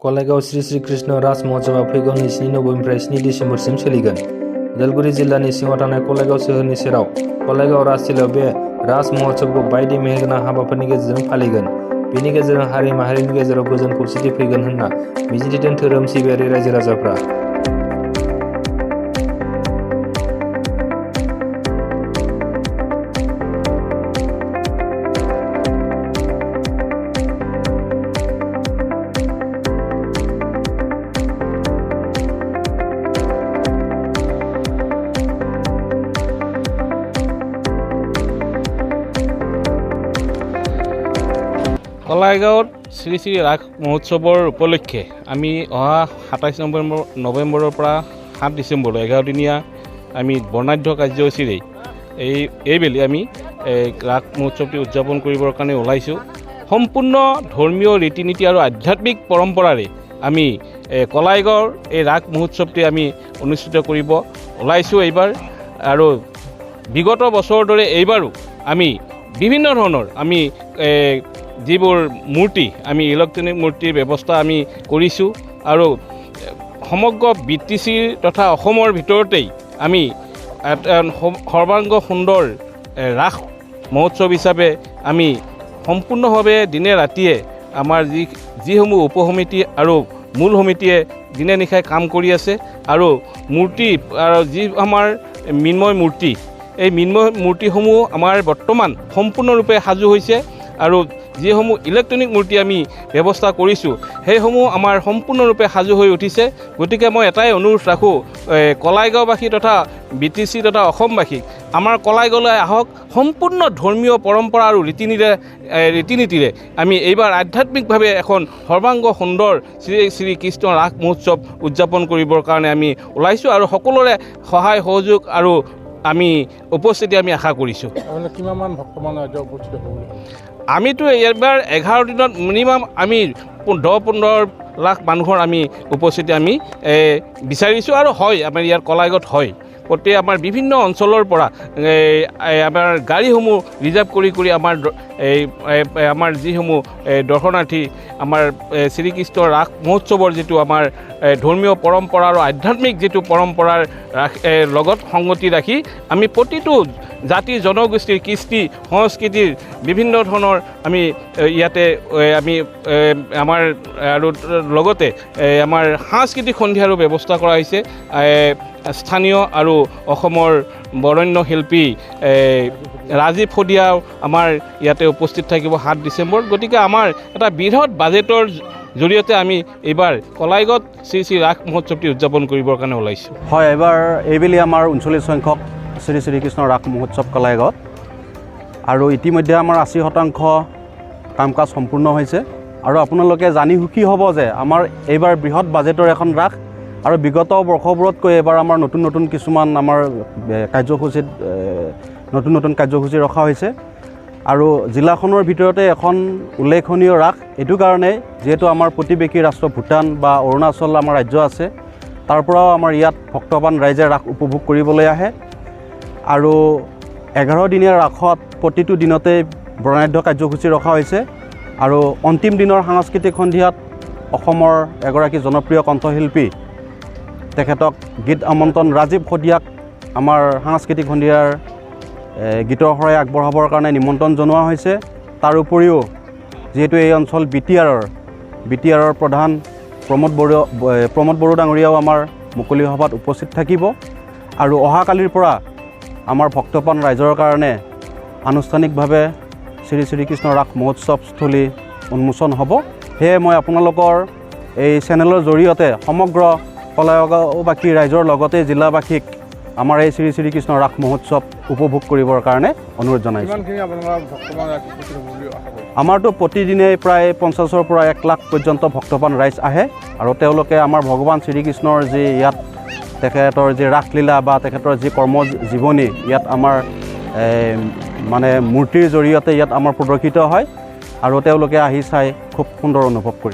कलाइगाव श्री श्री कृष्ण राज महोत्सवा फैगौ 2 नभेम्बरनिफ्राय 7 डिसेम्बरसिम सोलिगोन। उदालगुरि जिल्लानि सिङाव थानाय कलाइगाव सोहोरनि सेराव कलाइगाव राजथिलियाव बे राज महोत्सवखौ बायदि मेहेरगोनां हाबाफोरनि गेजेरजों फालिगोन। बेनि गेजेरजों हारि माहारिनि गेजेराव गोजोन खौसेथि फैगोन होनना मिजिंथिदों धोरोम सिबियारि रायजो राजाफ्रा। কলাইগাঁৱত শ্ৰী শ্ৰী ৰাস মহোৎসৱৰ উপলক্ষে আমি অহা 27 নৱেম্বৰৰ পৰা 7 ডিচেম্বৰলৈ 11 দিনীয়া আমি বৰ্ণাঢ্য কাৰ্যসূচীৰে এইবেলি আমি ৰাস মহোৎসৱটি উদযাপন কৰিবৰ কাৰণে ওলাইছোঁ। সম্পূৰ্ণ ধৰ্মীয় ৰীতি নীতি আৰু আধ্যাত্মিক পৰম্পৰাৰে আমি কলাইগাঁৱৰ এই ৰাস মহোৎসৱটি আমি অনুষ্ঠিত কৰিব ওলাইছোঁ এইবাৰ। আৰু বিগত বছৰৰ দৰে এইবাৰো আমি বিভিন্ন ধৰণৰ আমি যিবোৰ মূৰ্তি আমি ইলেক্ট্ৰনিক মূৰ্তিৰ ব্যৱস্থা আমি কৰিছোঁ আৰু সমগ্ৰ BTCৰ তথা অসমৰ ভিতৰতেই আমি সৰ্বাংগ সুন্দৰ ৰাস মহোৎসৱ হিচাপে আমি সম্পূৰ্ণভাৱে দিনে ৰাতিয়ে আমাৰ যিসমূহ উপসমিতি আৰু মূল সমিতিয়ে দিনে নিশাই কাম কৰি আছে আৰু মূৰ্তি আৰু যি আমাৰ মৃন্ময় মূৰ্তি এই মৃন্ময় মূৰ্তিসমূহ আমাৰ বৰ্তমান সম্পূৰ্ণৰূপে সাজু হৈছে আৰু যিসমূহ ইলেক্ট্ৰনিক মূৰ্তি আমি ব্যৱস্থা কৰিছোঁ সেইসমূহ আমাৰ সম্পূৰ্ণৰূপে সাজু হৈ উঠিছে। গতিকে মই এটাই অনুৰোধ ৰাখোঁ কলাইগাঁওবাসী তথা BTC তথা অসমবাসীক আমাৰ কলাইগাঁৱলৈ আহক। সম্পূৰ্ণ ধৰ্মীয় পৰম্পৰা আৰু ৰীতি নীতিৰে আমি এইবাৰ আধ্যাত্মিকভাৱে এখন সৰ্বাংগ সুন্দৰ শ্ৰী শ্ৰী কৃষ্ণ ৰাস মহোৎসৱ উদযাপন কৰিবৰ কাৰণে আমি ওলাইছোঁ আৰু সকলোৰে সহায় সহযোগ আৰু আমি উপস্থিতি আমি আশা কৰিছোঁ। কিমান ভক্তমান উপস্থিত হ'ব? আমিতো এইবাৰ 11 দিনত মিনিমাম আমি 10-15 লাখ মানুহৰ আমি উপস্থিতি আমি বিচাৰিছোঁ আৰু হয় আমাৰ ইয়াৰ কলাইগাঁৱত হয়। প্ৰতি আমাৰ বিভিন্ন অঞ্চলৰ পৰা আমাৰ গাড়ীসমূহ ৰিজাৰ্ভ কৰি আমাৰ যিসমূহ দৰ্শনাৰ্থী আমাৰ শ্ৰীকৃষ্ণ ৰাস মহোৎসৱৰ যিটো আমাৰ ধৰ্মীয় পৰম্পৰা আৰু আধ্যাত্মিক যিটো পৰম্পৰাৰ লগত সংগতি ৰাখি আমি প্ৰতিটো জাতি জনগোষ্ঠীৰ কৃষ্টি সংস্কৃতিৰ বিভিন্ন ধৰণৰ আমি ইয়াতে আমি আমাৰ আৰু লগতে আমাৰ সাংস্কৃতিক সন্ধিয়াৰো ব্যৱস্থা কৰা হৈছে। স্থানীয় আৰু অসমৰ বৰেণ্য শিল্পী ৰাজীৱ শদিয়াও আমাৰ ইয়াতে উপস্থিত থাকিব 7 ডিচেম্বৰ। গতিকে আমাৰ এটা বৃহৎ বাজেটৰ জৰিয়তে আমি এইবাৰ কলাইগাঁৱত শ্ৰী শ্ৰী ৰাস মহোৎসৱটি উদযাপন কৰিবৰ কাৰণে ওলাইছোঁ। হয়, এইবাৰ এইবেলি আমাৰ 39 সংখ্যক শ্ৰী শ্ৰীকৃষ্ণ ৰাস মহোৎসৱ কলাইগাঁৱত আৰু ইতিমধ্যে আমাৰ 80% কাম কাজ সম্পূৰ্ণ হৈছে। আৰু আপোনালোকে জানি সুখী হ'ব যে আমাৰ এইবাৰ বৃহৎ বাজেটৰ এখন ৰাস আৰু বিগত বৰ্ষবোৰতকৈ এইবাৰ আমাৰ নতুন কিছুমান আমাৰ কাৰ্যসূচীত নতুন কাৰ্যসূচী ৰখা হৈছে। আৰু জিলাখনৰ ভিতৰতে এখন উল্লেখনীয় ৰাস এইটো কাৰণেই যিহেতু আমাৰ প্ৰতিবেশী ৰাষ্ট্ৰ ভূটান বা অৰুণাচল আমাৰ ৰাজ্য আছে, তাৰ পৰাও আমাৰ ইয়াত ভক্তবান ৰাইজে ৰাস উপভোগ কৰিবলৈ আহে। আৰু 11 দিনীয়া ৰাসত প্ৰতিটো দিনতে বৰ্ণাঢ্য কাৰ্যসূচী ৰখা হৈছে। আৰু অন্তিম দিনৰ সাংস্কৃতিক সন্ধিয়াত অসমৰ এগৰাকী জনপ্ৰিয় কণ্ঠশিল্পী তেখেতক গীত আমন্ত্ৰণ ৰাজীৱ শদিয়াক আমাৰ সাংস্কৃতিক সন্ধিয়াৰ গীতৰ শৰাই আগবঢ়াবৰ কাৰণে নিমন্ত্ৰণ জনোৱা হৈছে। তাৰ উপৰিও যিহেতু এই অঞ্চল BTRৰ প্ৰধান প্ৰমোদ বড়ো ডাঙৰীয়াও আমাৰ মুকলি সভাত উপস্থিত থাকিব। আৰু অহাকালিৰ পৰা আমাৰ ভক্তপ্ৰাণ ৰাইজৰ কাৰণে আনুষ্ঠানিকভাৱে শ্ৰী শ্ৰীকৃষ্ণ ৰাস মহোৎসৱস্থলী উন্মোচন হ'ব। সেয়ে মই আপোনালোকৰ এই চেনেলৰ জৰিয়তে সমগ্ৰ কলাইগাঁওবাসী ৰাইজৰ লগতে জিলাবাসীক আমাৰ এই শ্ৰী শ্ৰীকৃষ্ণ ৰাস মহোৎসৱ উপভোগ কৰিবৰ কাৰণে অনুৰোধ জনাইছোঁ। আমাৰতো প্ৰতিদিনে প্ৰায় 50-ৰ পৰা 1 লাখ পৰ্যন্ত ভক্তপ্ৰাণ ৰাইজ আহে আৰু তেওঁলোকে আমাৰ ভগৱান শ্ৰীকৃষ্ণৰ যি ইয়াত তেখেতৰ যি ৰাসলীলা বা তেখেতৰ যি কৰ্মজীৱনী ইয়াত আমাৰ মানে মূৰ্তিৰ জৰিয়তে ইয়াত আমাৰ প্ৰদৰ্শিত হয় আৰু তেওঁলোকে আহি চাই খুব সুন্দৰ অনুভৱ কৰে।